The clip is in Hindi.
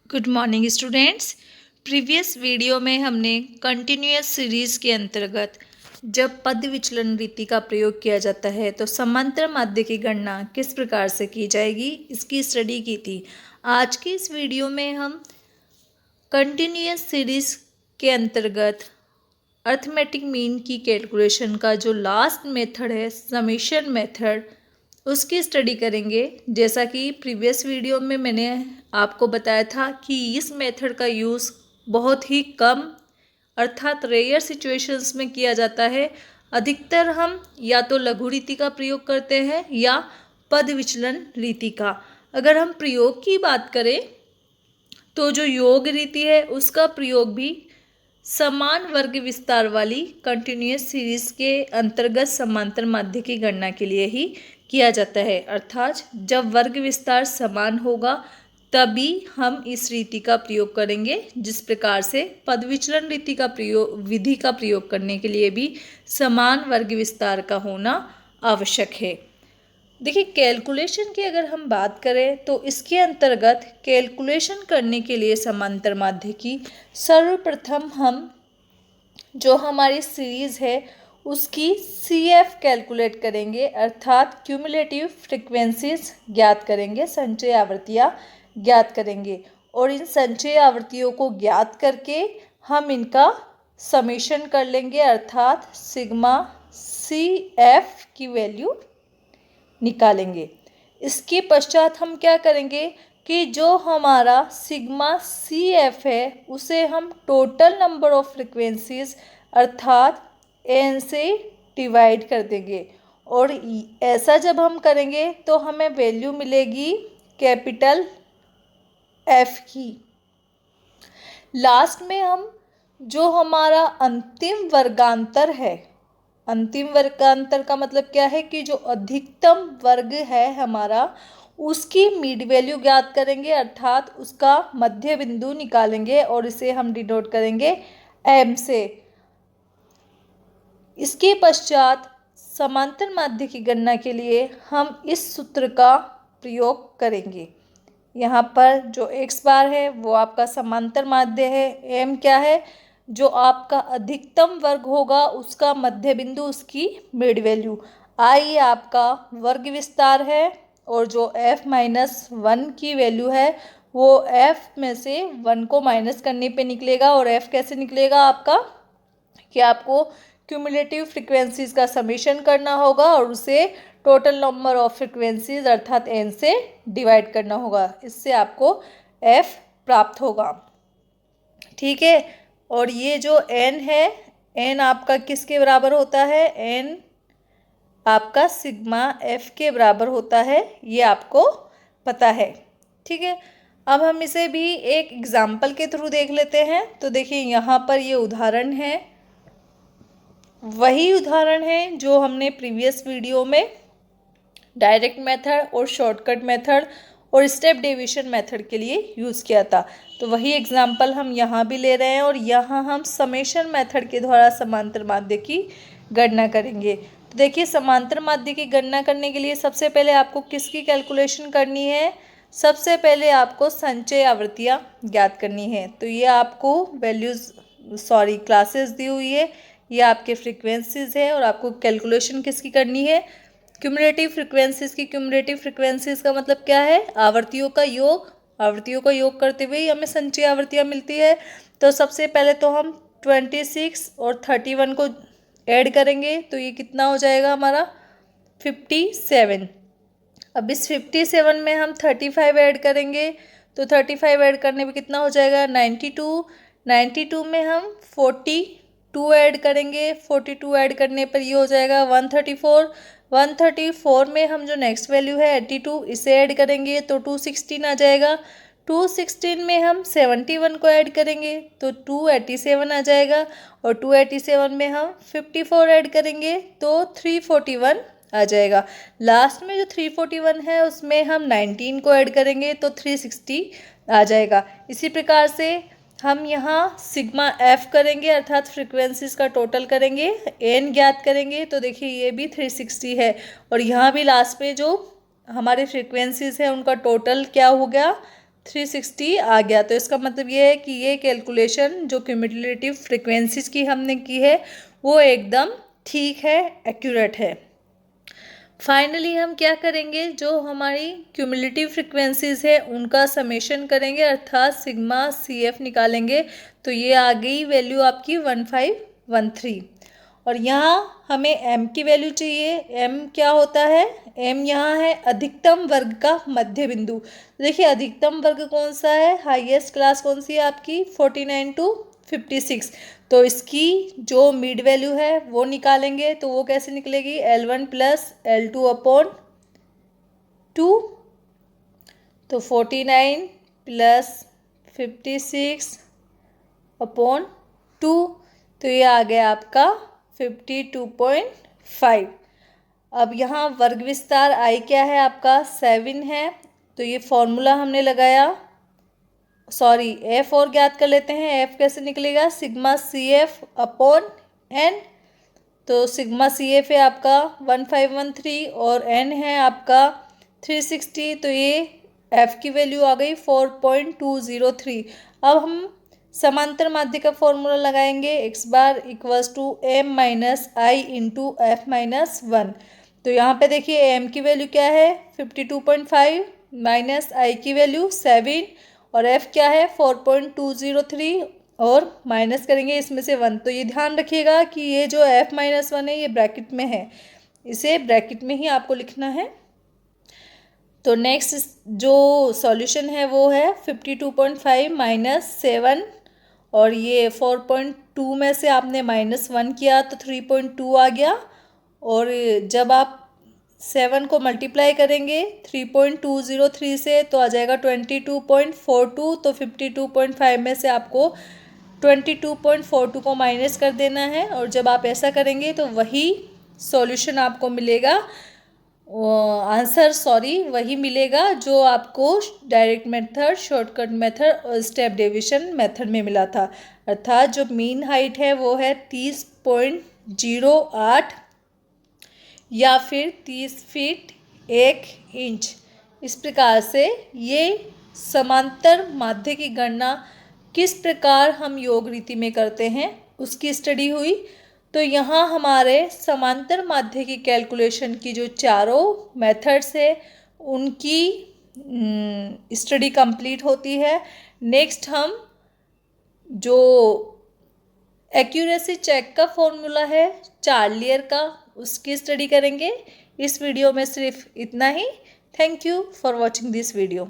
Good morning students. Previous video में हमने कंटिन्यूअस सीरीज़ के अंतर्गत जब पद विचलन रीति का प्रयोग किया जाता है तो समांतर माध्य की गणना किस प्रकार से की जाएगी इसकी स्टडी की थी। आज की इस वीडियो में हम कंटिन्यूअस सीरीज़ के अंतर्गत अर्थमेटिक मीन की कैलकुलेशन का जो लास्ट मेथड है समेशन मेथड उसकी स्टडी करेंगे। जैसा कि प्रीवियस वीडियो में मैंने आपको बताया था कि इस मेथड का यूज़ बहुत ही कम अर्थात रेयर सिचुएशंस में किया जाता है। अधिकतर हम या तो लघु रीति का प्रयोग करते हैं या पद विचलन रीति का। अगर हम प्रयोग की बात करें तो जो योग रीति है उसका प्रयोग भी समान वर्ग विस्तार वाली कंटिन्यूअस सीरीज के अंतर्गत समांतर माध्य की गणना के लिए ही किया जाता है। अर्थात जब वर्ग विस्तार समान होगा तभी हम इस रीति का प्रयोग करेंगे। जिस प्रकार से पद विचलन रीति का विधि का प्रयोग करने के लिए भी समान वर्ग विस्तार का होना आवश्यक है। देखिए, कैलकुलेशन की अगर हम बात करें तो इसके अंतर्गत कैलकुलेशन करने के लिए समांतर माध्य की सर्वप्रथम हम जो हमारी सीरीज़ है उसकी CF कैलकुलेट करेंगे, अर्थात क्यूमुलेटिव फ्रिक्वेंसीज ज्ञात करेंगे, संचय आवृत्तियाँ ज्ञात करेंगे और इन संचय आवृत्तियों को ज्ञात करके हम इनका समेशन कर लेंगे, अर्थात सिग्मा CF की वैल्यू निकालेंगे। इसके पश्चात हम क्या करेंगे कि जो हमारा सिग्मा CF है उसे हम टोटल नंबर ऑफ फ्रिक्वेंसीज अर्थात n से डिवाइड कर देंगे और ऐसा जब हम करेंगे तो हमें वैल्यू मिलेगी कैपिटल F की। लास्ट में हम जो हमारा अंतिम वर्गांतर है, अंतिम वर्गांतर का मतलब क्या है कि जो अधिकतम वर्ग है हमारा उसकी मीड वैल्यू ज्ञात करेंगे, अर्थात उसका मध्य बिंदु निकालेंगे और इसे हम डिनोट करेंगे m से। इसके पश्चात समांतर माध्य की गणना के लिए हम इस सूत्र का प्रयोग करेंगे। यहाँ पर जो x बार है वो आपका समांतर माध्य है, m क्या है जो आपका अधिकतम वर्ग होगा उसका मध्य बिंदु उसकी मिड वैल्यू, i आपका वर्ग विस्तार है और जो f-1 की वैल्यू है वो f में से 1 को माइनस करने पे निकलेगा। और f कैसे निकलेगा आपका कि आपको क्यूमुलेटिव फ्रिक्वेंसीज का समेशन करना होगा और उसे टोटल नंबर ऑफ फ्रिक्वेंसीज अर्थात n से डिवाइड करना होगा, इससे आपको f प्राप्त होगा। ठीक है, और ये जो n है n आपका किसके बराबर होता है, n आपका सिग्मा f के बराबर होता है, ये आपको पता है। ठीक है, अब हम इसे भी एक एग्जाम्पल के थ्रू देख लेते हैं। तो देखिए यहाँ पर ये उदाहरण है, वही उदाहरण है जो हमने प्रीवियस वीडियो में डायरेक्ट मेथड और शॉर्टकट मेथड और स्टेप डेविएशन मेथड के लिए यूज़ किया था। तो वही एग्जाम्पल हम यहाँ भी ले रहे हैं और यहाँ हम समेशन मेथड के द्वारा समांतर माध्य की गणना करेंगे। तो देखिए, समांतर माध्य की गणना करने के लिए सबसे पहले आपको किसकी कैलकुलेशन करनी है, सबसे पहले आपको संचय आवृत्तियाँ ज्ञात करनी है। तो ये आपको क्लासेस दी हुई है, ये आपके फ्रिक्वेंसीज है और आपको कैलकुलेशन किसकी करनी है, क्यूमुलेटिव फ्रिक्वेंसीज की। क्यूमुलेटिव फ्रिक्वेंसीज का मतलब क्या है, आवृत्तियों का योग। आवृत्तियों का योग करते हुए हमें संचय आवृत्तियाँ मिलती है। तो सबसे पहले तो हम 26 और 31 को ऐड करेंगे तो ये कितना हो जाएगा हमारा 57। अब इस 57 में हम 35 ऐड करेंगे तो 35 ऐड करने पे कितना हो जाएगा 92। 92 में हम 42 ऐड करेंगे, 42 ऐड करने पर ये हो जाएगा 134। 134 में हम जो नेक्स्ट वैल्यू है 82 इसे ऐड करेंगे तो 216 आ जाएगा। 216 में हम 71 को ऐड करेंगे तो 287 आ जाएगा और 287 में हम 54 ऐड करेंगे तो 341 आ जाएगा। लास्ट में जो 341 है उसमें हम 19 को ऐड करेंगे तो 360 आ जाएगा। इसी प्रकार से हम यहाँ सिग्मा f करेंगे अर्थात फ्रिक्वेंसीज का टोटल करेंगे, n ज्ञात करेंगे तो देखिए ये भी 360 है और यहाँ भी लास्ट में जो हमारे फ्रिक्वेंसीज हैं उनका टोटल क्या हो गया 360 आ गया। तो इसका मतलब ये है कि ये कैलकुलेशन जो क्यूमुलेटिव फ्रिक्वेंसीज की हमने की है वो एकदम ठीक है, एक्यूरेट है। फाइनली हम क्या करेंगे, जो हमारी क्यूमुलेटिव फ्रिक्वेंसीज है उनका समेशन करेंगे, अर्थात सिग्मा सी एफ निकालेंगे। तो ये आ गई वैल्यू आपकी 1513। और यहाँ हमें m की वैल्यू चाहिए। m क्या होता है, m यहाँ है अधिकतम वर्ग का मध्य बिंदु। देखिए अधिकतम वर्ग कौन सा है, हाईएस्ट क्लास कौन सी है आपकी, 49 to 56। तो इसकी जो मिड वैल्यू है वो निकालेंगे। तो वो कैसे निकलेगी, L1 प्लस L2 अपॉन 2। तो 49 प्लस 56 अपॉन 2, तो ये आ गया आपका 52.5। अब यहाँ वर्ग विस्तार आई क्या है आपका 7 है। तो ये फॉर्मूला हमने लगाया, सॉरी एफ और ज्ञात कर लेते हैं। एफ कैसे निकलेगा, sigma C F upon N. तो सिग्मा सी एफ है आपका 1513 और एन है आपका 360। तो ये एफ की वैल्यू आ गई 4.203। अब हम समांतर माध्य का फॉर्मूला लगाएंगे, X bar equals to M minus I into F minus 1। तो यहाँ पे देखिए एम की वैल्यू क्या है 52.5 माइनस आई की वैल्यू 7 और एफ क्या है 4.203 और माइनस करेंगे इसमें से 1। तो ये ध्यान रखिएगा कि ये जो एफ माइनस 1 है ये ब्रैकेट में है, इसे ब्रैकेट में ही आपको लिखना है। तो नेक्स्ट जो सॉल्यूशन है वो है 52.5 माइनस 7 और ये 4.2 में से आपने -1 किया तो 3.2 आ गया। और जब आप 7 को मल्टीप्लाई करेंगे 3.203 से तो आ जाएगा 22.42। तो 52.5 में से आपको 22.42 को माइनस कर देना है और जब आप ऐसा करेंगे तो वही सॉल्यूशन आपको मिलेगा, आंसर सॉरी वही मिलेगा जो आपको डायरेक्ट मेथड, शॉर्टकट मेथड और स्टेप डिवीजन मेथड में मिला था। अर्थात जो मीन हाइट है वो है 30.08 या फिर 30 फीट 1 इंच। इस प्रकार से ये समांतर माध्य की गणना किस प्रकार हम योग रीति में करते हैं उसकी स्टडी हुई। तो यहाँ हमारे समांतर माध्य की कैलकुलेशन की जो चारों मेथड्स है उनकी स्टडी कंप्लीट होती है। नेक्स्ट हम जो एक्यूरेसी चेक का फॉर्मूला है चार्लियर का उसकी स्टडी करेंगे। इस वीडियो में सिर्फ इतना ही। Thank you for watching this video.